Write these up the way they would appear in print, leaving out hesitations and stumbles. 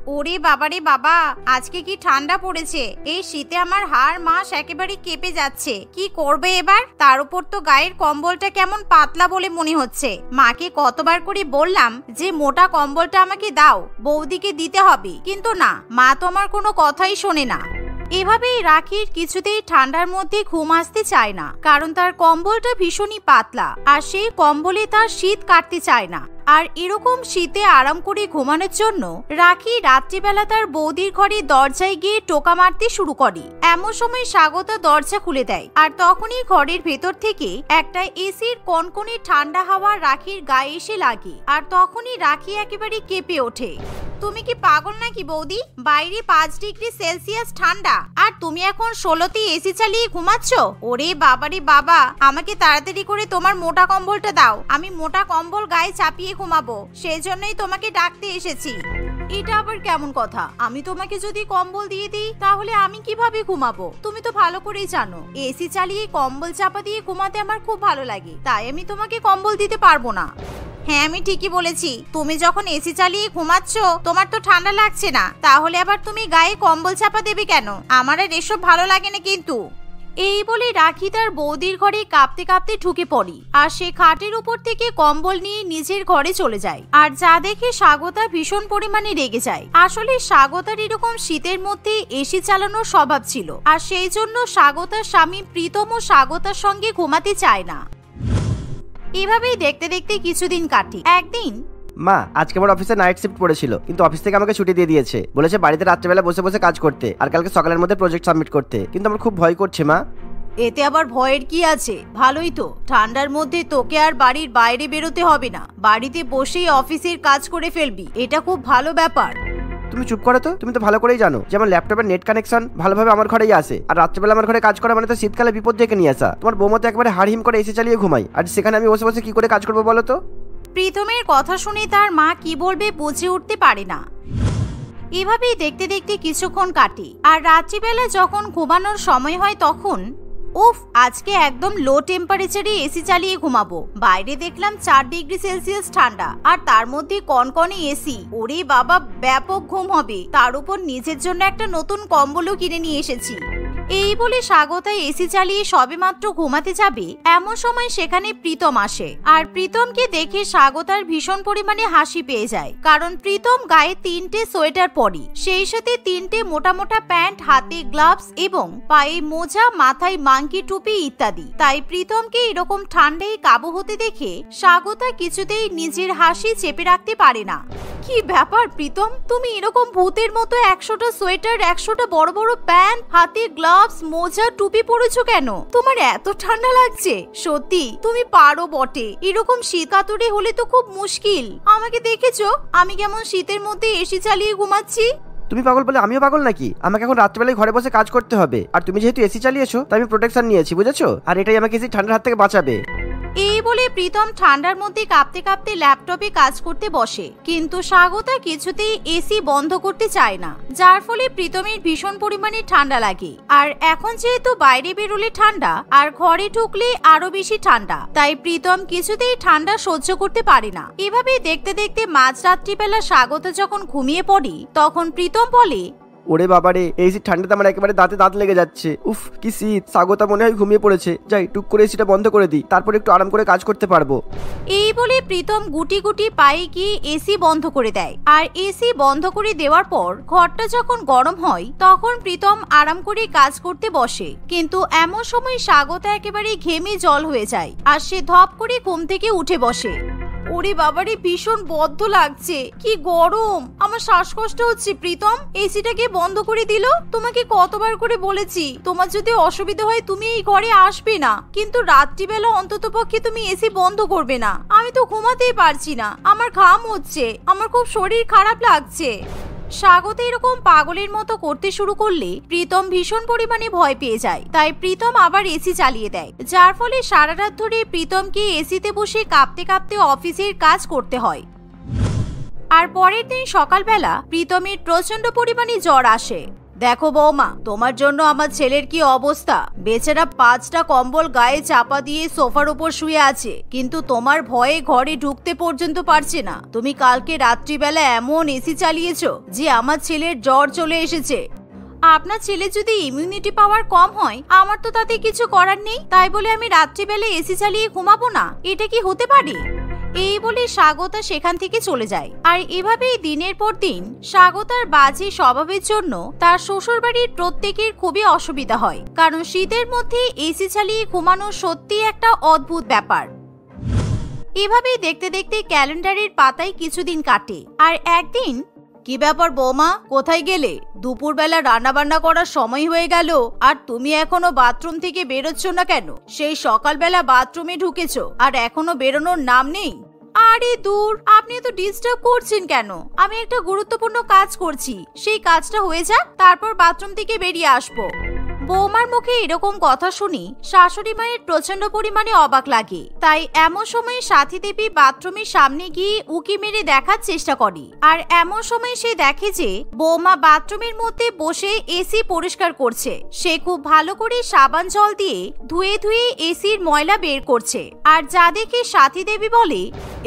ওরে বাবারে বাবা, আজকে কি ঠান্ডা পড়েছে। এই শীতে আমার হাড় মাস একেবারে কেঁপে যাচ্ছে। কি করবে এবার? তার উপর তো গায়ের কম্বলটা কেমন পাতলা বলে মনে হচ্ছে। মাকে কতবার করে বললাম যে মোটা কম্বলটা আমাকে দাও, বৌদিকে দিতে হবে, কিন্তু না, মা তো আমার কোনো কথাই শোনে না। এভাবেই রাখির কিছুতেই ঠান্ডার মধ্যে ঘুম আসতে চায় না, কারণ তার কম্বলটা ভীষণই পাতলা আর সেই কম্বলে তার শীত কাটতে চায় না। আর এরকম শীতে আরাম করে ঘুমানোর জন্য রাখি রাত্রিবেলা তার বৌদির ঘরে দরজায় গিয়ে টোকা মারতে শুরু করে। এমন সময় স্বাগতা দরজা খুলে দেয়, আর তখনই ঘরের ভেতর থেকে একটা এসির কনকনে ঠান্ডা হাওয়া রাখির গায়ে এসে লাগে। আর তখনই রাখি একেবারে কেঁপে ওঠে। তুমি কি পাগল নাকি বৌদি? বাইরে 5 ডিগ্রি সেলসিয়াস ঠান্ডা, আর তুমি এখন 16তে এসি চালিয়ে ঘুমাচ্ছ? ওরে বাবারে বাবা, আমাকে তাড়াতাড়ি করে তোমার মোটা কম্বলটা দাও। আমি মোটা কম্বল গায়ে চাপিয়ে ঘুমাবো, সেই জন্যই তোমাকে ডাকতে এসেছি। এটা আবার কেমন কথা? আমি তোমাকে যদি কম্বল দিয়ে দিই তাহলে আমি কিভাবে ঘুমাবো? তুমি তো ভালো করেই জানো এসি চালিয়ে কম্বল চাপা দিয়ে ঘুমাতে আমার খুব ভালো লাগে, তাই আমি তোমাকে কম্বল দিতে পারবো না। হ্যাঁ, আমি ঠিকই বলেছি। তুমি যখন এসি চালিয়ে ঘুমাচ্ছ তোমার তো ঠান্ডা লাগছে না, তাহলে আবার তুমি গায়ে কম্বল চাপা দেবে কেন? আমার আর এসব ভালো লাগে না কিন্তু। এই বলে রাখি তার বৌদির ঘরে কাঁপতে কাঁপতে ঢুকে পড়ি, আর সে খাটের উপর থেকে কম্বল নিয়ে নিজের ঘরে চলে যায়। আর যা দেখে স্বাগতা ভীষণ পরিমাণে রেগে যায়। আসলে স্বাগতার এরকম শীতের মধ্যে এসি চালানোর স্বভাব ছিল, আর সেই জন্য স্বাগতার স্বামী প্রীতম ও স্বাগতার সঙ্গে ঘুমাতে চায় না। এভাবেই দেখতে দেখতে কিছুদিন কাটে। একদিন, মা, আজকে আমার অফিসে নাইট শিফট পড়েছিল, কিন্তু অফিস থেকে আমাকে ছুটি দিয়ে দিয়েছে। বলেছে বাড়িতে রাত্রেবেলা বসে বসে কাজ করতে আর কালকে সকালের মধ্যে প্রজেক্ট সাবমিট করতে। কিন্তু আমার খুব ভয় করছে মা। এতে আবার ভয়ের কি আছে? ভালোই তো। ঠান্ডার মধ্যে তোকে আর বাড়ির বাইরে বেরোতে হবে না, বাড়িতে বসেই অফিসের কাজ করে ফেলবি। এটা খুব ভালো ব্যাপার। তুমি চুপ করো তো, তুমি তো ভালো করেই জানো যে আমার ল্যাপটপের নেট কানেকশন ভালোভাবে আমার ঘরেই আসে, আর রাত্রেবেলা আমার ঘরে কাজ করা মানে তো শীতকালে বিপদ ডেকে নিয়ে আসা। তোমার বৌমা তো একবারে হাড়হিম করে এসি চালিয়ে ঘুমাই, আর সেখানে আমি বসে বসে কি করে কাজ করবো বলো তো? প্রীতমের কথা শুনে তার মা কি বলবে বুঝে উঠতে পারে না। এভাবেই দেখতে দেখতে কিছুক্ষণ কাটে, আর রাত্রিবেলা যখন ঘুমানোর সময় হয় তখন উফ, আজকে একদম লো টেম্পারেচারে এসি চালিয়ে ঘুমাবো। বাইরে দেখলাম 4 ডিগ্রি সেলসিয়াস ঠান্ডা, আর তার মধ্যে কনকনে এসি। ওরে বাবা, ব্যাপক ঘুম হবে। তার উপর নিজের জন্য একটা নতুন কম্বলও কিনে নিয়ে এসেছি। এই বলে স্বাগতা এসি চালিয়ে সবেমাত্র ঘুমাতে যাবে, এমন সময় সেখানে প্রীতম আসে। আর প্রীতমকে দেখে স্বাগতার ভীষণ পরিমাণে হাসি পেয়ে যায়, কারণ প্রীতম গায়ে 3টে সোয়েটার পরে, সেই সাথে 3টে মোটা মোটা প্যান্ট, হাতে গ্লাভস এবং পায়ে মোজা, মাথায় মাঙ্কি টুপি ইত্যাদি। তাই প্রীতমকে এরকম ঠান্ডায় কাবু হতে দেখে স্বাগতা কিছুতেই নিজের হাসি চেপে রাখতে পারে না। কি ব্যাপার প্রীতম, তুমি এরকম ভূতের মতো 100টা সোয়েটার, 100টা বড় বড় প্যান্ট, হাতে গ্লাভস, মোজা, টুপি পরেছো কেন? তোমার এত ঠান্ডা লাগছে? সত্যি তুমি পারো বটে। এরকম শীত কাতুরে হলে তো খুব মুশকিল। আমাকে দেখেছো আমি কেমন শীতের মধ্যে এসি চালিয়ে ঘুমাচ্ছি? তুমি পাগল বলে আমিও পাগল নাকি? আমাকে এখন রাত্রেবেলায় ঘরে বসে কাজ করতে হবে, আর তুমি যেহেতু এসি চালিয়েছো তাই আমি প্রোটেকশন নিয়েছি, বুঝেছো? আর এটাই আমাকে এসি ঠান্ডার হাত থেকে বাঁচাবে। এই বলে প্রীতম ঠান্ডার মধ্যে কাঁপতে কাঁপতে ল্যাপটপে কাজ করতে বসে, কিন্তু স্বাগতা কিছুতেই এসি বন্ধ করতে চায় না, যার ফলে প্রীতমের ভীষণ পরিমাণে ঠান্ডা লাগে। আর এখন যেহেতু বাইরে বেরোলে ঠান্ডা আর ঘরে ঢুকলে আরো বেশি ঠান্ডা, তাই প্রীতম কিছুতেই ঠান্ডা সহ্য করতে পারে না। এভাবেই দেখতে দেখতে মাঝরাত্রিবেলা স্বাগতা যখন ঘুমিয়ে পড়ে তখন প্রীতম বলে, ওরে বাবারে, এই শীত ঠান্ডাতে আমার একেবারে দাঁতে দাঁত লেগে যাচ্ছে। উফ, কি শীত! স্বাগতা মনে হয় ঘুমিয়ে পড়েছে। যাই টুক করে এসিটা বন্ধ করে দিই, তারপর একটু আরাম করে কাজ করতে পারবো। এই বলে প্রীতম গুটি গুটি পায়ে গিয়ে এসি বন্ধ করে দেয়। আর এসি বন্ধ করে দেওয়ার পর ঘরটা যখন গরম হয় তখন প্রীতম আরাম করে কাজ করতে বসে, কিন্তু এমন সময় স্বাগতা একেবারে ঘেমে জল হয়ে যায়, আর সে ধপ করে ঘুম থেকে উঠে বসে। ওরে বাবারে, ভীষণ বদ্ধ লাগছে, কি গরম, আমার শ্বাসকষ্ট হচ্ছে। প্রীতম, এসিটাকে বন্ধ করে দিল। তোমাকে কতবার করে বলেছি তোমার যদি অসুবিধা হয় তুমি এই ঘরে আসবে না, কিন্তু রাত্রিবেলা অন্তত পক্ষে তুমি এসি বন্ধ করবে না। আমি তো ঘুমাতেই পারছি না, আমার ঘাম হচ্ছে, আমার খুব শরীর খারাপ লাগছে। স্বাগতা এরকম পাগলের মতো করতে শুরু করলে প্রীতম ভীষণ পরিমাণে ভয় পেয়ে যায়, তাই প্রীতম আবার এসি চালিয়ে দেয়, যার ফলে সারা রাত ধরে প্রীতমকে এসিতে বসে কাঁপতে কাঁপতে অফিসের কাজ করতে হয়। আর পরের দিন সকালবেলা প্রীতমের প্রচন্ড পরিমাণে জ্বর আসে। দেখো বৌমা, তোমার জন্য আমার ছেলের কি অবস্থা। বেচারা 5টা কম্বল গায়ে চাপা দিয়ে সোফার উপর শুয়ে আছে, কিন্তু তোমার ভয়ে ঘরে ঢুকতে পর্যন্ত পারছে না। তুমি কালকে রাত্রিবেলা এমন এসি চালিয়েছো যে আমার ছেলের জ্বর চলে এসেছে। আপনার ছেলে যদি ইমিউনিটি পাওয়ার কম হয়, আমার তো তাতে কিছু করার নেই। তাই বলে আমি রাত্রিবেলা এসি চালিয়ে ঘুমাবো না? এটা কি হতে পারে? এই বলে স্বাগতা সেখান থেকে চলে যায়। আর এভাবেই দিনের পর দিন স্বাগতার বাজে স্বভাবের জন্য তার শ্বশুর বাড়ির প্রত্যেকের খুবই অসুবিধা হয়, কারণ শীতের মধ্যে এসি চালিয়ে ঘুমানো সত্যি একটা অদ্ভুত ব্যাপার। এভাবেই দেখতে দেখতে ক্যালেন্ডারের পাতায় কিছুদিন কাটে। আর একদিন, কি ব্যাপার বৌমা, কোথায় গেলে? দুপুরবেলা রান্না বান্না করার সময় হয়ে গেল, আর তুমি এখনো বাথরুম থেকে বেরোচ্ছ না কেন? সেই সকালবেলা বাথরুমে ঢুকেছো আর এখনো বেরোনোর নাম নেই। আরে দূর, আপনি তো ডিস্টার্ব করছেন কেন? আমি একটা গুরুত্বপূর্ণ কাজ করছি, সেই কাজটা হয়ে যাক, তারপর বাথরুম থেকে বেরিয়ে আসবো। বৌমার মুখে এরকম কথা শুনি শাশুড়ি মায়ের প্রচন্ড পরিমাণে অবাক লাগে। তাই এমন সময় সাথী দেবী বাথরুমের সামনে গিয়ে উকি মেরে দেখার চেষ্টা করে। আর এমন সময় সে দেখে যে বৌমা বাথরুমের মধ্যে বসে এসি পরিষ্কার করছে। সে খুব ভালো করে সাবান জল দিয়ে ধুয়ে ধুয়ে এসির ময়লা বের করছে। আর যা দেখে সাথী দেবী বলে,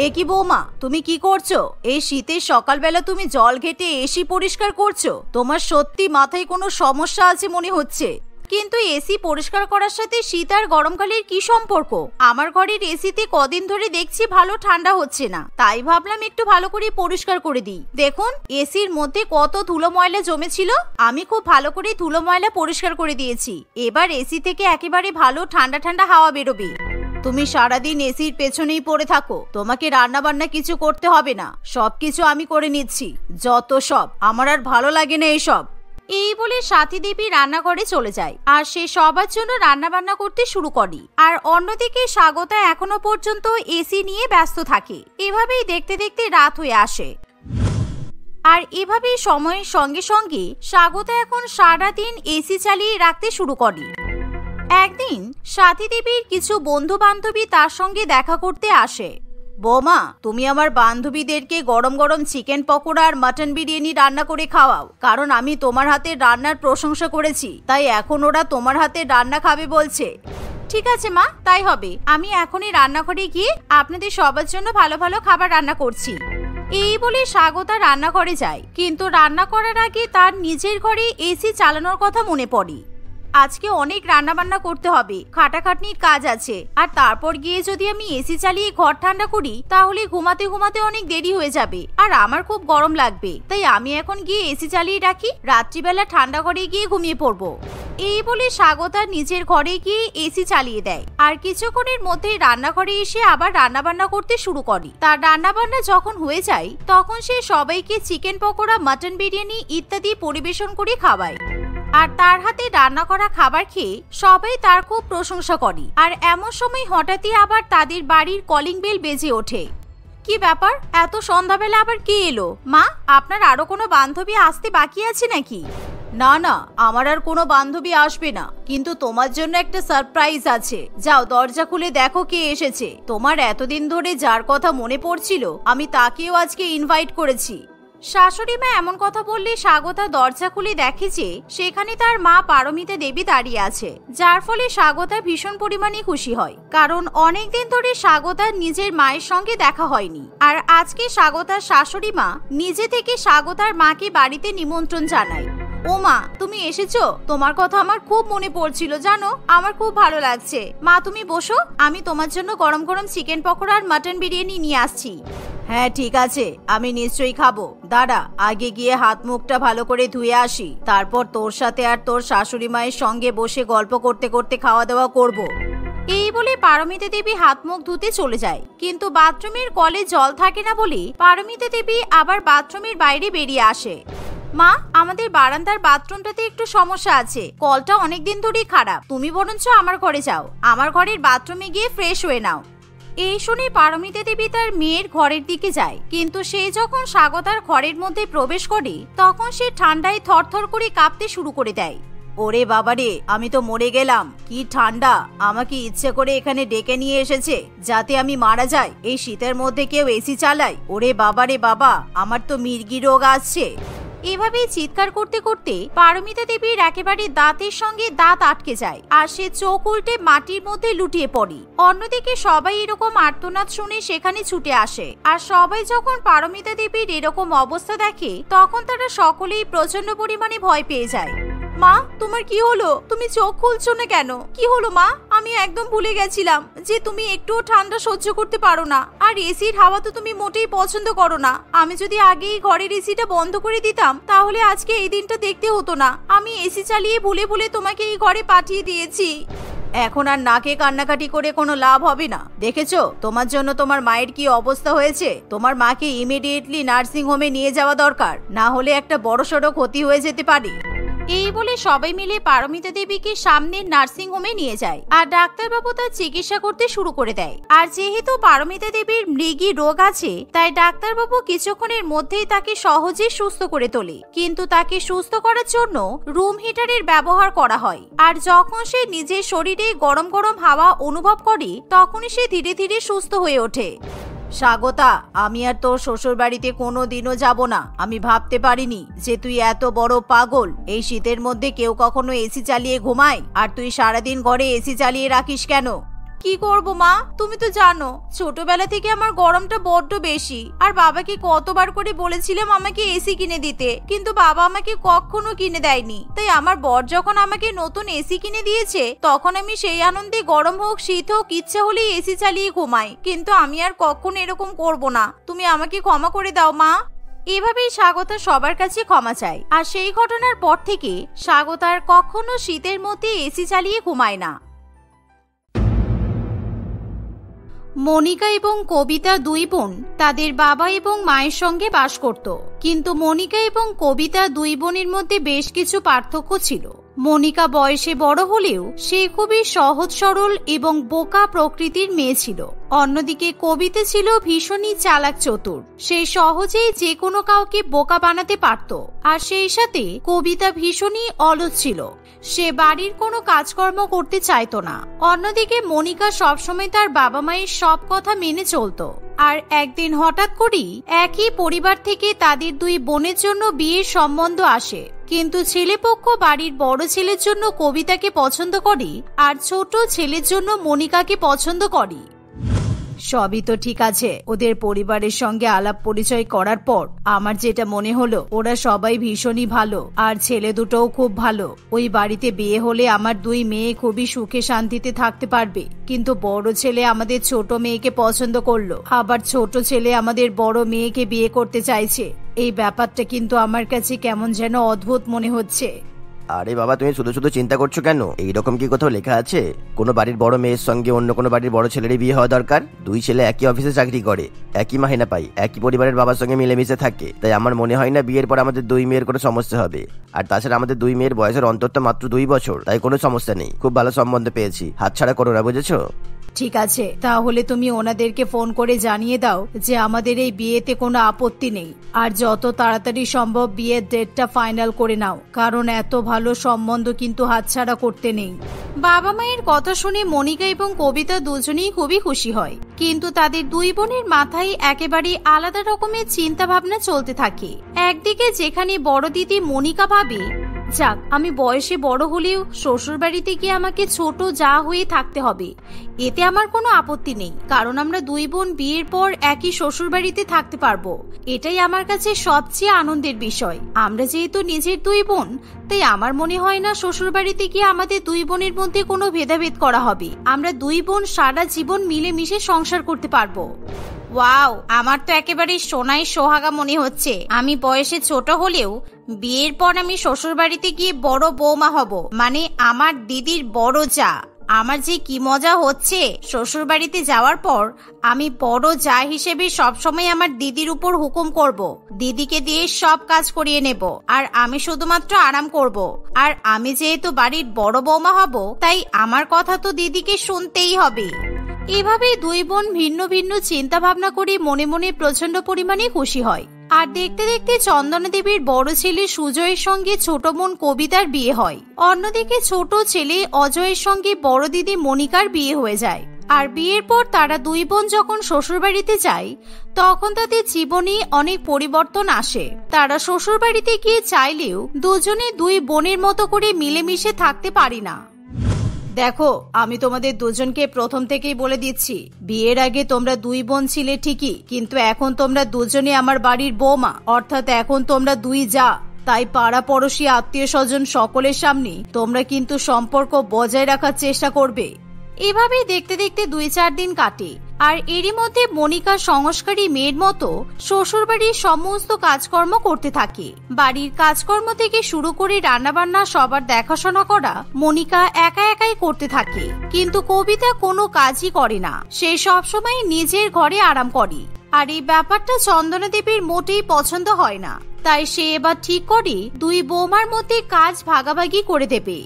এ কি বৌমা, তুমি কি করছো? এই শীতের সকালবেলা তুমি জল ঘেটে এসি পরিষ্কার করছো? তোমার সত্যি মাথায় কোনো সমস্যা আছে মনে হচ্ছে। কিন্তু এসি পরিষ্কার করার সাথে শীত আর গরমকালের কি সম্পর্ক? আমার ঘরের এসিতে কদিন ধরে দেখছি ভালো ঠান্ডা হচ্ছে না, তাই ভাবলাম একটু ভালো করে পরিষ্কার করে দিই। দেখুন এসির মধ্যে কত ধুলো ময়লা জমেছিল, আমি খুব ভালো করে ধুলো ময়লা পরিষ্কার করে দিয়েছি। এবার এসি থেকে একেবারে ভালো ঠান্ডা ঠান্ডা হাওয়া বেরোবে। তুমি সারাদিন এসির পেছনেই পড়ে থাকো, তোমাকে রান্না বান্না কিছু করতে হবে না, সবকিছু আমি করে নিচ্ছি। যত সব, আমার আর ভালো লাগে না এসব। এই বলে সাথী দেবী রান্নাঘরে চলে যায় আর সে সবার জন্য রান্না বান্না করতে শুরু করে। আর অন্যদিকে স্বাগতা এখনো পর্যন্ত এসি নিয়ে ব্যস্ত থাকে। এভাবেই দেখতে দেখতে রাত হয়ে আসে। আর এভাবেই সময়ের সঙ্গে সঙ্গে স্বাগতা এখন সারাদিন এসি চালিয়ে রাখতে শুরু করে। একদিন সাথী দেবীর কিছু বন্ধু বান্ধবী তার সঙ্গে দেখা করতে আসে। বৌমা, তুমি আমার বান্ধবীদেরকে গরম গরম চিকেন পকোড়া আর মাটন বিরিয়ানি রান্না করে খাওয়াও, কারণ আমি তোমার হাতের রান্নার প্রশংসা করেছি, তাই এখন ওরা তোমার হাতের রান্না খাবে বলছে। ঠিক আছে মা, তাই হবে। আমি এখনই রান্নাঘরে গিয়ে আপনাদের সবার জন্য ভালো ভালো খাবার রান্না করছি। এই বলে স্বাগতা রান্নাঘরে যায়, কিন্তু রান্না করার আগে তার নিজের ঘরে এসি চালানোর কথা মনে পড়ে। আজকে অনেক রান্না বান্না করতে হবে, খাটাখাটনির কাজ আছে, আর তারপর গিয়ে যদি আমি এসি চালিয়ে ঘর ঠান্ডা করি তাহলে ঘুমাতে ঘুমাতে অনেক দেরি হয়ে যাবে, আর আমার খুব গরম লাগবে। তাই আমি এখন গিয়ে এসি চালিয়ে রাখি, রাত্রিবেলা ঠান্ডা ঘরে গিয়ে ঘুমিয়ে পড়বো। এই বলে স্বাগতা নিজের ঘরে গিয়ে এসি চালিয়ে দেয়। আর কিছুক্ষণের মধ্যে রান্নাঘরে এসে আবার রান্না বান্না করতে শুরু করে। তার রান্না বান্না যখন হয়ে যায় তখন সে সবাইকে চিকেন পকোড়া, মাটন বিরিয়ানি ইত্যাদি পরিবেশন করে খাওয়ায়। আর তার হাতে রান্না করা খাবার খেয়ে সবাই তার খুব প্রশংসা করে। আর এমন সময় হঠাৎই আবার তাদের বাড়ির কলিং বেল বেজে ওঠে। কি ব্যাপার, এত সন্ধ্যাবেলা আবার কে এলো? মা, আপনার আরো কোনো বান্ধবী আসতে বাকি আছে নাকি? না না, আমার আর কোনো বান্ধবী আসবে না, কিন্তু তোমার জন্য একটা সারপ্রাইজ আছে। যাও দরজা খুলে দেখো কে এসেছে। তোমার এতদিন ধরে যার কথা মনে পড়ছিল আমি তাকেও আজকে ইনভাইট করেছি। শাশুড়ি মা এমন কথা বললে স্বাগতা দরজা খুলে দেখে যে সেখানে তার মা পারমিতা দেবী দাঁড়িয়ে আছে, যার ফলে স্বাগতা ভীষণ পরিমাণে খুশি হয়, কারণ অনেকদিন ধরে স্বাগতার নিজের মায়ের সঙ্গে দেখা হয়নি। আর আজকে স্বাগতার শাশুড়ি মা নিজে থেকে স্বাগতার মাকে বাড়িতে নিমন্ত্রণ জানায়। ও মা, তুমি এসেছো? তোমার কথা আমার খুব মনে পড়ছিল জানো, আমার খুব ভালো লাগছে। মা তুমি বসো, আমি তোমার জন্য গরম গরম চিকেন পকোড়া আর মাটন বিরিয়ানি নিয়ে আসছি। হ্যাঁ ঠিক আছে, আমি নিশ্চয়ই খাবো। দাঁড়া, আগে গিয়ে হাত মুখটা ভালো করে ধুয়ে আসি, তারপর তোর সাথে আর তোর শাশুড়ি মায়ের সঙ্গে বসে গল্প করতে করতে খাওয়া দাওয়া করব। এই বলে পারমিতা দেবী হাত মুখ ধুতে চলে যায়, কিন্তু বাথরুমের কলে জল থাকে না বলে পারমিতা দেবী আবার বাথরুমের বাইরে বেরিয়ে আসে। মা, আমাদের বারান্দার বাথরুমটাতে একটু সমস্যা আছে, কলটা অনেকদিন ধরেই খারাপ। তুমি বরঞ্চ আমার ঘরে যাও, আমার ঘরের বাথরুমে গিয়ে ফ্রেশ হয়ে নাও। এই শুনে পারমিতা দেবী তার মেয়ের ঘরের দিকে যায়, কিন্তু সে যখন স্বাগতার ঘরের মধ্যে প্রবেশ করে তখন সে ঠান্ডায় থরথর করে কাঁপতে শুরু করে দেয়। ওরে বাবারে, আমি তো মরে গেলাম, কি ঠান্ডা! আমাকে ইচ্ছে করে এখানে ডেকে নিয়ে এসেছে যাতে আমি মারা যাই। এই শীতের মধ্যে কেউ এসি চালায়? ওরে বাবারে বাবা, আমার তো মির্গি রোগ আসছে। এভাবেই চিৎকার করতে করতে পারমিতা দেবীর একেবারে দাঁতের সঙ্গে দাঁত আটকে যায় আর সে চোখ উল্টে মাটির মধ্যে লুটিয়ে পড়ে। অন্যদিকে সবাই এরকম আর্তনাদ শুনে সেখানে ছুটে আসে আর সবাই যখন পারমিতা দেবীর এরকম অবস্থা দেখে তখন তারা সকলেই প্রচন্ড পরিমাণে ভয় পেয়ে যায়। মা, তোমার কি হলো? তুমি চোখ খুলছো না কেন? কি হলো মা? আমি একদম ভুলে গেছিলাম যে তুমি একটুও ঠান্ডা সহ্য করতে পারো না, আর এসির হাওয়া তো তুমি মোটেই পছন্দ করো না। আমি যদি আগেই ঘরের এসিটা বন্ধ করে দিতাম তাহলে আজকে এই দিনটা দেখতে হতো না। আমি এসি চালিয়ে ভুলে ভুলে তোমাকে এই ঘরে পাঠিয়ে দিয়েছি। এখন আর নাকে কান্নাকাটি করে কোনো লাভ হবে না। দেখেছো তোমার জন্য তোমার মায়ের কি অবস্থা হয়েছে? তোমার মাকে ইমিডিয়েটলি নার্সিং হোমে নিয়ে যাওয়া দরকার, না হলে একটা বড়সড় ক্ষতি হয়ে যেতে পারে। এই বলে সবাই মিলে পারমিতা দেবীকে সামনের নার্সিং হোমে নিয়ে যায় আর ডাক্তারবাবু তার চিকিৎসা করতে শুরু করে দেয়। আর যেহেতু পারমিতা দেবীর মৃগী রোগ আছে তাই ডাক্তারবাবু কিছুক্ষণের মধ্যেই তাকে সহজে সুস্থ করে তোলে, কিন্তু তাকে সুস্থ করার জন্য রুম হিটারের ব্যবহার করা হয়। আর যখন সে নিজের শরীরে গরম গরম হাওয়া অনুভব করে তখনই সে ধীরে ধীরে সুস্থ হয়ে ওঠে। স্বাগতা, আমি আর তোর শ্বশুর বাড়িতে কোনো দিনও যাব না। আমি ভাবতে পারিনি যে তুই এত বড় পাগল। এই শীতের মধ্যে কেউ কখনো এসি চালিয়ে ঘুমায়, আর তুই সারাদিন ঘরে এসি চালিয়ে রাখিস কেন? কি করব মা, তুমি তো জানো ছোটবেলা থেকে আমার গরমটা বড্ড বেশি, আর বাবাকে কতবার করে বলেছিলাম আমাকে এসি কিনে দিতে, কিন্তু বাবা আমাকে কখনো কিনে দেয়নি। তাই আমার বর যখন আমাকে নতুন এসি কিনে দিয়েছে তখন আমি সেই আনন্দে গরম হোক শীত হোক ইচ্ছা হলেই এসি চালিয়ে ঘুমাই, কিন্তু আমি আর কখনো এরকম করব না। তুমি আমাকে ক্ষমা করে দাও মা। এভাবেই স্বাগতা সবার কাছে ক্ষমা চায়, আর সেই ঘটনার পর থেকে স্বাগতা আর কখনো শীতের মধ্যে এসি চালিয়ে ঘুমায় না। মনিকা এবং কবিতা দুই বোন তাদের বাবা এবং মায়ের সঙ্গে বাস করত, কিন্তু মনিকা এবং কবিতা দুই বোনের মধ্যে বেশ কিছু পার্থক্য ছিল। মনিকা বয়সে বড় হলেও সে খুবই সহজ সরল এবং বোকা প্রকৃতির মেয়ে ছিল। অন্যদিকে কবিতা ছিল ভীষণই চালাক চতুর। সে সহজেই যে কোনো কাউকে বোকা বানাতে পারত, আর সেই সাথে কবিতা ভীষণই অলস ছিল। সে বাড়ির কোনো কাজকর্ম করতে চাইতো না। অন্যদিকে মনিকা সবসময় তার বাবা মায়ের সব কথা মেনে চলতো। আর একদিন হঠাৎ করেই একই পরিবার থেকে তাদের দুই বোনের জন্য বিয়ের সম্বন্ধ আসে, কিন্তু ছেলেপক্ষ বাড়ির বড় ছেলের জন্য কবিতাকে পছন্দ করে আর ছোট ছেলের জন্য মনিকাকে পছন্দ করে। সবই তো ঠিক আছে। ওদের পরিবারের সঙ্গে আলাপ পরিচয় করার পর আমার যেটা মনে হলো ওরা সবাই ভীষণই ভালো, আর ছেলে দুটোও খুব ভালো। ওই বাড়িতে বিয়ে হলে আমার দুই মেয়ে খুবই সুখে শান্তিতে থাকতে পারবে। কিন্তু বড় ছেলে আমাদের ছোট মেয়েকে পছন্দ করলো, আবার ছোট ছেলে আমাদের বড় মেয়েকে বিয়ে করতে চাইছে। এই ব্যাপারটা কিন্তু আমার কাছে কেমন যেন অদ্ভুত মনে হচ্ছে। আরে বাবা, তুমি শুধু শুধু চিন্তা করছো কেন? এইরকম কি কোথাও লেখা আছে কোনো বাড়ির বড় মেয়ের সঙ্গে অন্য কোনো বাড়ির বড় ছেলেরই বিয়ে হওয়া দরকার? দুই ছেলে একই অফিসে চাকরি করে, একই মাহিনা পাই, একই পরিবারের বাবার সঙ্গে মিলেমিশে থাকে। তাই আমার মনে হয় না বিয়ের পর আমাদের দুই মেয়ের কোনো সমস্যা হবে। আর তাছাড়া আমাদের দুই মেয়ের বয়সের অন্তত মাত্র 2 বছর, তাই কোনো সমস্যা নেই। খুব ভালো সম্বন্ধ পেয়েছি, হাতছাড়া করো না, বুঝেছো? ঠিক আছে, তাহলে তুমি ওনাদেরকে ফোন করে জানিয়ে দাও যে আমাদের এই বিয়েতে কোনো আপত্তি নেই, আর যত তাড়াতাড়ি সম্ভব বিয়ের ডেটটা ফাইনাল করে নাও, কারণ এত ভালো সম্বন্ধ কিন্তু হাতছাড়া করতে নেই। বাবা মায়ের কথা শুনে মনিকা এবং কবিতা দুজনেই খুবই খুশি হয়, কিন্তু তাদের দুই বোনের মাথায় একেবারে আলাদা রকমের চিন্তা ভাবনা চলতে থাকে। একদিকে যেখানে বড় দিদি মনিকা ভাবে, যাক আমি বয়সে বড় হলেও শ্বশুর বাড়িতে গিয়ে আমাকে ছোট যা হয়ে থাকতে হবে, এতে আমার কোনো আপত্তি নেই, কারণ আমরা দুই বোন বিয়ের পর একই শ্বশুর বাড়িতে থাকতে পারবো। এটাই আমার কাছে সবচেয়ে আনন্দের বিষয়। আমরা যেহেতু নিজের দুই বোন, তাই আমার মনে হয় না শ্বশুর বাড়িতে গিয়ে আমাদের দুই বোনের মধ্যে কোনো ভেদাভেদ করা হবে। আমরা দুই বোন সারা জীবন মিলেমিশে সংসার করতে পারবো। ওয়াও, আমার তো একেবারে সোনাই সোহাগা মনে হচ্ছে। আমি বয়সে ছোট হলেও বিয়ের পর আমি শ্বশুর বাড়িতে গিয়ে বড় বৌমা হব, মানে আমার দিদির বড় যা। আমার যে কি মজা হচ্ছে। শ্বশুর বাড়িতে যাওয়ার পর আমি বড় যা হিসেবে সবসময় আমার দিদির উপর হুকুম করব, দিদিকে দিয়ে সব কাজ করিয়ে নেব, আর আমি শুধুমাত্র আরাম করব। আর আমি যেহেতু বাড়ির বড় বৌমা হব, তাই আমার কথা তো দিদিকে শুনতেই হবে। এভাবে দুই বোন ভিন্ন ভিন্ন চিন্তা ভাবনা করে মনে মনে প্রচন্ড পরিমাণে খুশি হয়। আর দেখতে দেখতে চন্দনা দেবীর বড় ছেলে সুজয়ের সঙ্গে ছোট বোন কবিতার বিয়ে হয়। অন্যদিকে ছোট ছেলে অজয়ের সঙ্গে বড় দিদি মনিকার বিয়ে হয়ে যায়। আর বিয়ের পর তারা দুই বোন যখন শ্বশুরবাড়িতে যায় তখন তাদের জীবনে অনেক পরিবর্তন আসে। তারা শ্বশুরবাড়িতে গিয়ে চাইলেও দুজনে দুই বোনের মতো করে মিলেমিশে থাকতে পারি না। দেখো, আমি তোমাদের দুজনকে প্রথম থেকেই বলে দিচ্ছি, বিয়ের আগে তোমরা দুই বোন ছিলে ঠিকই, কিন্তু এখন তোমরা দুজনে আমার বাড়ির বৌমা, অর্থাৎ এখন তোমরা দুই যা। তাই পাড়া পড়শি আত্মীয় স্বজন সকলের সামনে তোমরা কিন্তু সম্পর্ক বজায় রাখার চেষ্টা করবে। এভাবেই দেখতে দেখতে 2-4 দিন কাটে। আর এরই মধ্যে মনিকা সংস্কারী মেয়ের মতো শ্বশুরবাড়ির সমস্ত কাজকর্ম করতে থাকে। বাড়ির কাজকর্ম থেকে শুরু করে রান্নাবান্না সবার দেখাশোনা করা মনিকা একা একাই করতে থাকে। কিন্তু কবিতা কোনো কাজই করে না, সে সবসময় নিজের ঘরে আরাম করে। আর এই ব্যাপারটা চন্দনা দেবীর মোটেই পছন্দ হয় না। তাই সে এবার ঠিক করে দুই বৌমার মধ্যে কাজ ভাগাভাগি করে দেবে।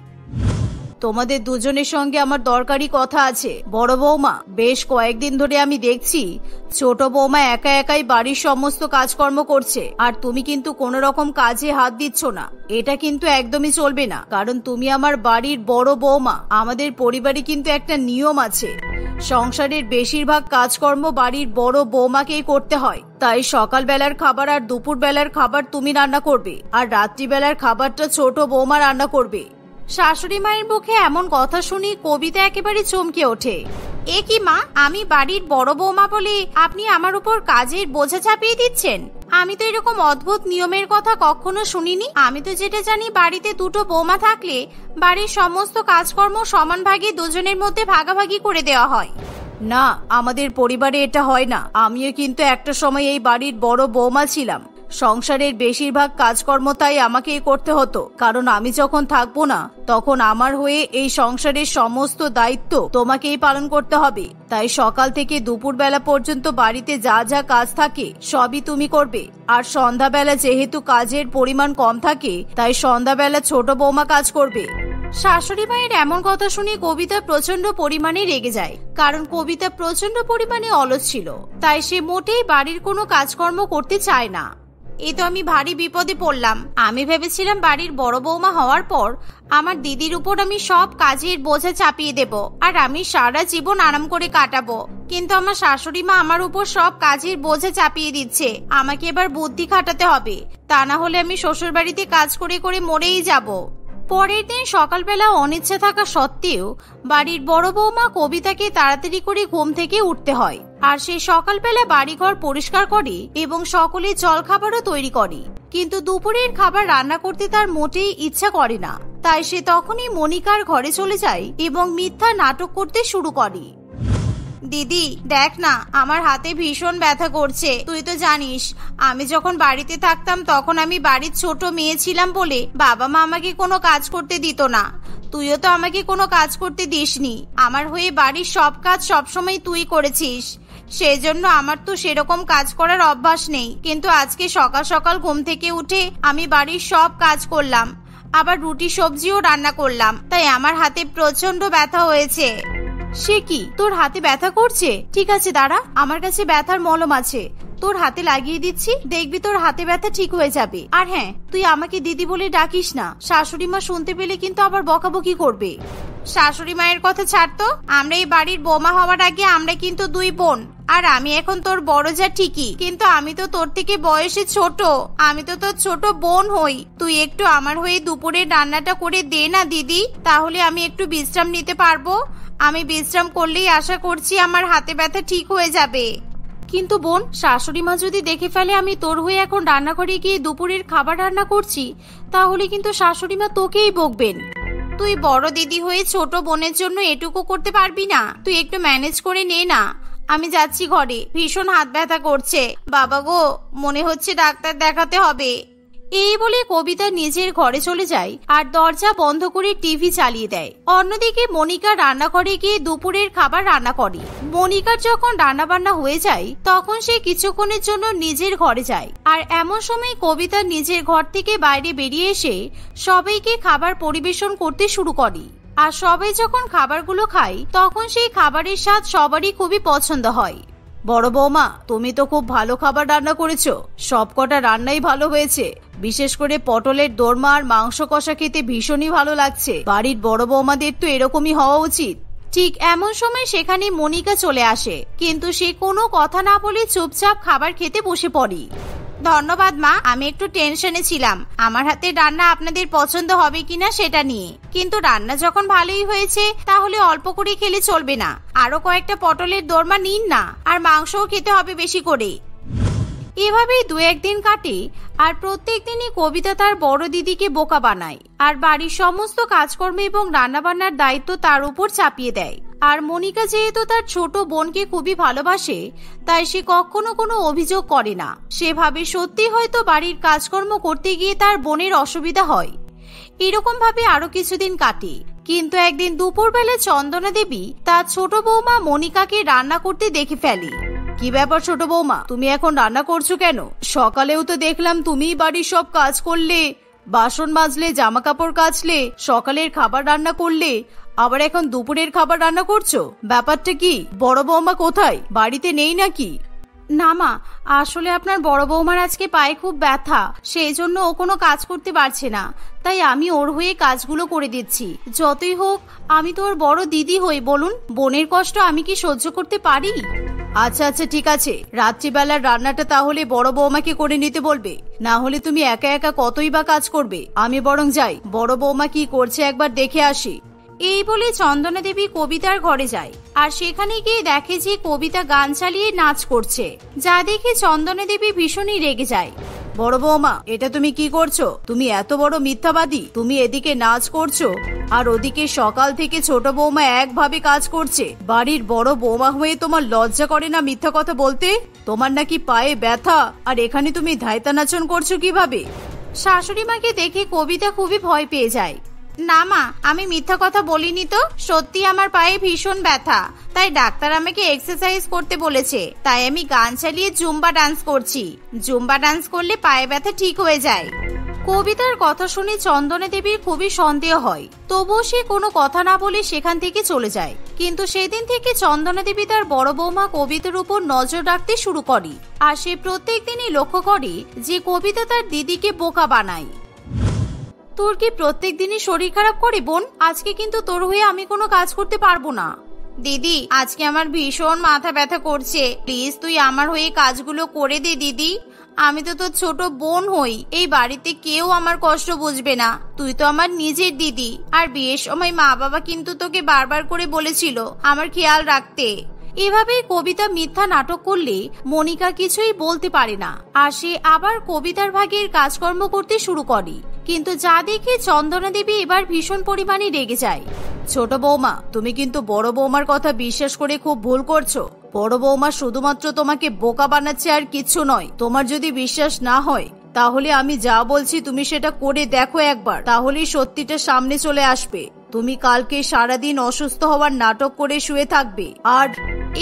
তোমাদের দুজনের সঙ্গে আমার দরকারি কথা আছে। বড় বৌমা, বেশ কয়েকদিন ধরে আমি দেখছি ছোট বৌমা একা একাই বাড়ির সমস্ত কাজকর্ম করছে, আর তুমি কিন্তু কোনো রকম কাজে হাত দিচ্ছ না। এটা কিন্তু একদমই চলবে না, কারণ তুমি আমার বাড়ির বড় বৌমা। আমাদের পরিবারে কিন্তু একটা নিয়ম আছে, সংসারের বেশিরভাগ কাজকর্ম বাড়ির বড় বৌমাকেই করতে হয়। তাই সকালবেলার খাবার আর দুপুর বেলার খাবার তুমি রান্না করবে, আর রাত্রিবেলার খাবারটা ছোট বৌমা রান্না করবে। শাশুড়ি মায়ের মুখে এমন কথা শুনি কবিতা একেবারে চমকে ওঠে। এ কি মা, আমি বাড়ির বড় বৌমা বলে আপনি আমার উপর কাজের বোঝা চাপিয়ে দিচ্ছেন? আমি তো এরকম অদ্ভুত নিয়মের কথা কখনো শুনিনি। আমি তো যেটা জানি, বাড়িতে দুটো বৌমা থাকলে বাড়ির সমস্ত কাজকর্ম সমান ভাগে দুজনের মধ্যে ভাগাভাগি করে দেওয়া হয়। না, আমাদের পরিবারে এটা হয় না। আমিও কিন্তু একটা সময় এই বাড়ির বড় বৌমা ছিলাম। সংসারের বেশিরভাগ কাজকর্ম তাই আমাকেই করতে হতো, কারণ আমি যখন থাকবো না তখন আমার হয়ে এই সংসারের সমস্ত দায়িত্ব তোমাকেই পালন করতে হবে। তাই সকাল থেকে দুপুর বেলা পর্যন্ত বাড়িতে যা যা কাজ থাকে সবই তুমি করবে। আর সন্ধ্যাবেলা যেহেতু কাজের পরিমাণ কম থাকে, তাই সন্ধ্যাবেলা ছোট বৌমা কাজ করবে। শাশুড়ি মায়ের এমন কথা শুনে কবিতা প্রচন্ড পরিমাণে রেগে যায়, কারণ কবিতা প্রচন্ড পরিমাণে অলস ছিল। তাই সে মোটেই বাড়ির কোনো কাজকর্ম করতে চায় না। এ তো আমি ভারী বিপদে পড়লাম। আমি ভেবেছিলাম বাড়ির বড় বৌমা হওয়ার পর আমার দিদির উপর আমি সব কাজের বোঝা চাপিয়ে দেব, আর আমি সারা জীবন আরাম করে কাটাবো। কিন্তু আমার শাশুড়ি মা আমার উপর সব কাজের বোঝা চাপিয়ে দিচ্ছে। আমাকে এবার বুদ্ধি খাটাতে হবে, তা না হলে আমি শ্বশুর বাড়িতে কাজ করে করে মরেই যাব। পরের দিন সকালবেলা অনিচ্ছা থাকা সত্ত্বেও বাড়ির বড় বৌমা কবিতাকে তাড়াতাড়ি করে ঘুম থেকে উঠতে হয়। আর সে সকালবেলা বাড়িঘর পরিষ্কার করে এবং সকলে জলখাবারও তৈরি করে। কিন্তু দুপুরের খাবার রান্না করতে তার মোটেই ইচ্ছা করে না। তাই সে তখনই মনিকার ঘরে চলে যায় এবং মিথ্যা নাটক করতে শুরু করে। দিদি দেখ না, আমার হাতে ভীষণ ব্যথা করছে। তুই তো জানিস আমি যখন বাড়িতে থাকতাম তখন আমি বাড়ির ছোট মেয়ে ছিলাম বলে বাবা মা আমাকে কোনো কাজ করতে দিত না। তুইও তো আমাকে কোনো কাজ করতে দিসনি। আমার হয়ে বাড়ির সব কাজ সবসময় তুই করেছিস, সেই জন্য আমার তো সেরকম কাজ করার অভ্যাস নেই। কিন্তু আজকে সকাল সকাল ঘুম থেকে উঠে আমি বাড়ির সব কাজ করলাম, আবার রুটি সবজিও রান্না করলাম, তাই আমার হাতে প্রচন্ড ব্যথা হয়েছে। সে কি, তোর হাতে ব্যথা করছে? ঠিক আছে দাঁড়া, আমার কাছে ব্যথার মলম আছে, তোর হাতে লাগিয়ে দিচ্ছি, দেখবি তোর হাতে ব্যথা ঠিক হয়ে যাবে। আর হ্যাঁ, তুই আমাকে দিদি বলে ডাকিস না, শাশুড়ি মা শুনতে পেলে কিন্তু আবার বকাবকি করবে। শাশুড়ি মায়ের কথা ছাড়তো, আমরা এই বাড়ির বৌমা হওয়ার আগে আমরা কিন্তু দুই বোন। আর আমি এখন তোর বড় যা ঠিকই, কিন্তু আমি তো তোর থেকে বয়সে ছোট, আমি তো তোর ছোট বোন হই। তুই একটু আমার হয়ে দুপুরে রান্নাটা করে দে না দিদি, তাহলে আমি একটু বিশ্রাম নিতে পারবো। আমি বিশ্রাম করলেই আশা করছি আমার হাতে ব্যথা ঠিক হয়ে যাবে। কিন্তু বোন, শাশুড়ি মা যদি দেখে ফেলে আমি তোর হয়ে এখন রান্নাঘরে গিয়ে দুপুরের খাবার রান্না করছি, তাহলে কিন্তু শাশুড়ি মা তোকেই বকবেন। তুই বড় দিদি হয়ে ছোট বোনের জন্য এটুকু করতে পারবি না? তুই একটু ম্যানেজ করে নে না। আমি যাচ্ছি ঘরে, ভীষণ হাত ব্যথা করছে। বাবা গো, মনে হচ্ছে ডাক্তার দেখাতে হবে। এই বলে কবিতা নিজের ঘরে চলে যায় আর দরজা বন্ধ করে টিভি চালিয়ে দেয়। অন্যদিকে মনিকা রান্নাঘরে গিয়ে দুপুরের খাবার রান্না করে। মনিকার যখন রান্না বান্না হয়ে যায় তখন সে কিছুক্ষণের জন্য নিজের ঘরে যায়। আর এমন সময় কবিতা নিজের ঘর থেকে বাইরে বেরিয়ে এসে সবাইকে খাবার পরিবেশন করতে শুরু করে। আর সবাই যখন খাবারগুলো খায় তখন সেই খাবারের স্বাদ সবারই খুবই পছন্দ হয়। বড় বৌমা, তুমি তো খুব ভালো খাবার রান্না করেছো, সবকটা রান্নাই ভালো হয়েছে। বিশেষ করে পটলের দোরমা আর মাংস কষা খেতে ভীষণই ভালো লাগছে। বাড়ির বড় বৌমাদের তো এরকমই হওয়া উচিত। ঠিক এমন সময় সেখানে মনিকা চলে আসে, কিন্তু সে কোনো কথা না বলে চুপচাপ খাবার খেতে বসে পড়ে। ধন্যবাদ মা, আমি একটু টেনশনে ছিলাম আমার হাতে রান্না আপনাদের পছন্দ হবে কিনা সেটা নিয়ে, কিন্তু রান্না যখন ভালোই হয়েছে তাহলে অল্প করে খেলে চলবে না, আরো কয়েকটা পটলের দোরমা নিন না, আর মাংসও খেতে হবে বেশি করে। এভাবেই 2-1 দিন কাটে, আর প্রত্যেক দিনই কবিতা তার বড় দিদিকে বোকা বানায় আর বাড়ির সমস্ত কাজকর্ম এবং রান্নাবান্নার দায়িত্ব তার উপর চাপিয়ে দেয়। আর মনিকা যেহেতু তার ছোট বোনকে খুবই ভালোবাসে, তাই সে কখনো কোনো অভিযোগ করে না। সে ভাবে সত্যি হয়তো বাড়ির কাজকর্ম করতে গিয়ে তার বোনের অসুবিধা হয়। এরকম ভাবে আরো কিছুদিন কাটে, কিন্তু একদিন দুপুরবেলা চন্দনা দেবী তার ছোট বৌমা মনিকাকে রান্না করতে দেখে ফেলে। কি ব্যাপার ছোট বৌমা, তুমি এখন রান্না করছো কেন? সকালেও তো দেখলাম তুমিই বাড়ির সব কাজ করলে, বাসন মাজলে, জামা কাপড় কাচলে, সকালের খাবার রান্না করলে, আবার এখন দুপুরের খাবার রান্না করছো। ব্যাপারটা কি? বড় বৌমা কোথায়? বাড়িতে নেই নাকি? না মা, আসলে আপনার বড় বৌমার আজকে পায়ে খুব ব্যথা, সেই জন্য ও কোনো কাজ করতে পারছে না, তাই আমি ওর হয়ে কাজগুলো করে দিচ্ছি। যতই হোক আমি তো ওর বড় দিদি হই, বলুন বোনের কষ্ট আমি কি সহ্য করতে পারি? আচ্ছা আচ্ছা ঠিক আছে, রাত্রিবেলার রান্নাটা তাহলে বড় বৌমাকে করে নিতে বলবে, না হলে তুমি একা একা কতই বা কাজ করবে। আমি বরং যাই, বড় বৌমা কি করছে একবার দেখে আসি। এই বলে চন্দনা দেবী কবিতার ঘরে যায়, আর সেখানে গিয়ে দেখে যে কবিতা গান চালিয়ে নাচ করছে, যা দেখে চন্দনা দেবী ভীষণই রেগে যায়। বড় বৌমা, এটা তুমি কি করছো? তুমি এত বড় মিথ্যাবাদী! তুমি এদিকে নাচ করছো আর ওদিকে সকাল থেকে ছোট বৌমা একভাবে কাজ করছে। বাড়ির বড় বৌমা হয়ে তোমার লজ্জা করে না মিথ্যা কথা বলতে? তোমার নাকি পায়ে ব্যথা, আর এখানে তুমি ধাইতা নাচন করছো কিভাবে? শাশুড়ি মাকে দেখে কবিতা খুবই ভয় পেয়ে যায়। না মা, আমি মিথ্যা কথা বলিনি তো, সত্যি আমার পায়ে ভীষণ ব্যথা, তাই ডাক্তার আমাকে এক্সারসাইজ করতে বলেছে, তাই আমি গান চালিয়ে জুম্বা ডান্স করছি। জুম্বা ডান্স করলে পায়ে ব্যথা ঠিক হয়ে যায়। কবিতার কথা শুনে চন্দনা দেবীর খুবই সন্দেহ হয়, তবুও সে কোনো কথা না বলে সেখান থেকে চলে যায়। কিন্তু সেদিন থেকে চন্দনা দেবী তার বড় বৌমা কবিতার উপর নজর রাখতে শুরু করে, আর সে প্রত্যেক দিনই লক্ষ্য করে যে কবিতা তার দিদিকে বোকা বানায়। তোর কি প্রত্যেক দিনই শরীর খারাপ করে বোন? আজকে কিন্তু তোর হয়ে আমি কোনো কাজ করতে পারবো না। দিদি, আজকে আমার ভীষণ মাথা ব্যথা করছে, প্লিজ তুই আমার হয়ে কাজগুলো করে দে দিদি। আমি তো তোর ছোট বোন হই, এই বাড়িতে কেউ আমার কষ্ট বুঝবে না, তুই তো আমার নিজের দিদি। আর বিয়ের সময় মা বাবা কিন্তু তোকে বারবার করে বলেছিল আমার খেয়াল রাখতে। এভাবেই কবিতা মিথ্যা নাটক করলে মনিকা কিছুই বলতে পারে না, আর সে আবার কবিতার ভাগের কাজকর্ম করতে শুরু করে। কিন্তু যা দেখে চন্দনা দেবী এবার ভীষণ পরিমাণে রেগে যায়। ছোট বৌমা, তুমি কিন্তু বড় বৌমার কথা বিশ্বাস করে খুব ভুল করছো। বড় বৌমা শুধুমাত্র তোমাকে বোকা বানাচ্ছে আর কিচ্ছু নয়। তোমার যদি বিশ্বাস না হয় তাহলে আমি যা বলছি তুমি সেটা করে দেখো একবার, তাহলেই সত্যিটা সামনে চলে আসবে। তুমি কালকে সারাদিন অসুস্থ হওয়ার নাটক করে শুয়ে থাকবে। আর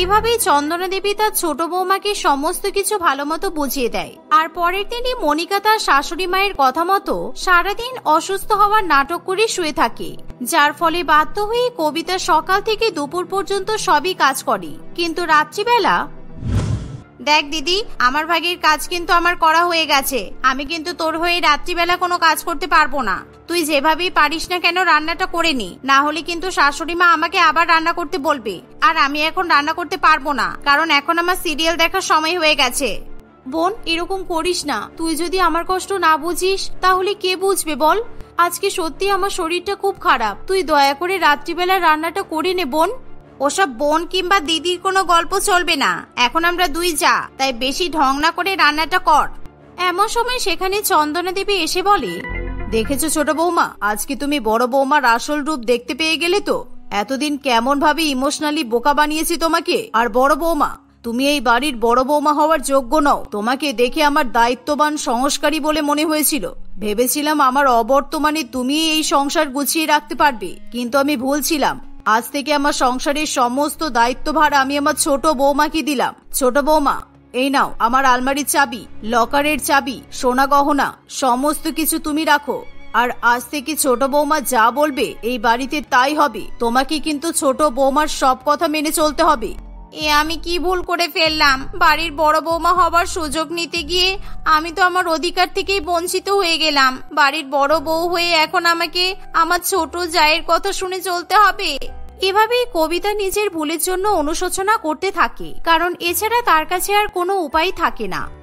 এভাবেই চন্দনা দেবী তার ছোট বৌমাকে সমস্ত কিছু ভালো মতো বুঝিয়ে দেয়। আর পরের দিনই মনিকা তার শাশুড়ি মায়ের কথা মতো সারাদিন অসুস্থ হওয়ার নাটক করে শুয়ে থাকে, যার ফলে বাধ্য হয়ে কবিতা সকাল থেকে দুপুর পর্যন্ত সবই কাজ করে। কিন্তু রাত্রিবেলা, দেখ দিদি, আমার ভাগের কাজ কিন্তু আমার করা হয়ে গেছে, আমি কিন্তু তোর হয়ে রাত্রিবেলা কোনো কাজ করতে পারবো না। তুই যেভাবেই পারিস না কেন রান্নাটা করে নি, না হলে কিন্তু শাশুড়ি মা আমাকে আবার রান্না করতে বলবে, আর আমি এখন রান্না করতে পারবো না, কারণ এখন আমার সিরিয়াল দেখার সময় হয়ে গেছে। বোন, এরকম করিস না, তুই যদি আমার কষ্ট না বুঝিস তাহলে কে বুঝবে বল? আজকে সত্যি আমার শরীরটা খুব খারাপ, তুই দয়া করে রাত্রিবেলা রান্নাটা করে নে বোন। ওসব বোন কিংবা দিদির কোনো গল্প চলবে না, এখন আমরা দুই যা, তাই বেশি ঢং না করে রান্নাটা কর। এমন সময় সেখানে চন্দনা দেবী এসে বলে, দেখেছো ছোট বৌমা, আজকে তুমি বড় বৌমার আসল রূপ দেখতে পেয়ে গেলে তো? এতদিন কেমন ভাবে ইমোশনালি বোকা বানিয়েছি তোমাকে। আর বড় বৌমা, তুমি এই বাড়ির বড় বৌমা হওয়ার যোগ্য নও। তোমাকে দেখে আমার দায়িত্ববান সংস্কারী বলে মনে হয়েছিল, ভেবেছিলাম আমার অবর্তমানে তুমি এই সংসার গুছিয়ে রাখতে পারবে, কিন্তু আমি ভুল ছিলাম। আজ থেকে আমার সংসারের সমস্ত দায়িত্বভার আমি আমার ছোট বৌমাকে দিলাম। ছোট বৌমা, এই নাও আমার আলমারির চাবি, লকারের চাবি, সোনা গহনা, সমস্ত কিছু তুমি রাখো। আর আজ থেকে ছোট বৌমা যা বলবে এই বাড়িতে তাই হবে। তোমাকে কিন্তু ছোট বৌমার সব কথা মেনে চলতে হবে। আমি কি ভুল করে ফেললাম? বাড়ির বড় বৌমা হবার সুযোগ নিতে গিয়ে আমি তো আমার অধিকার থেকেই বঞ্চিত হয়ে গেলাম। বাড়ির বড় বউ হয়ে এখন আমাকে আমার ছোট জায়ের কথা শুনে চলতে হবে। এভাবেই কবিতা নিজের ভুলের জন্য অনুশোচনা করতে থাকে, কারণ এছাড়া তার কাছে আর কোনো উপায় থাকে না।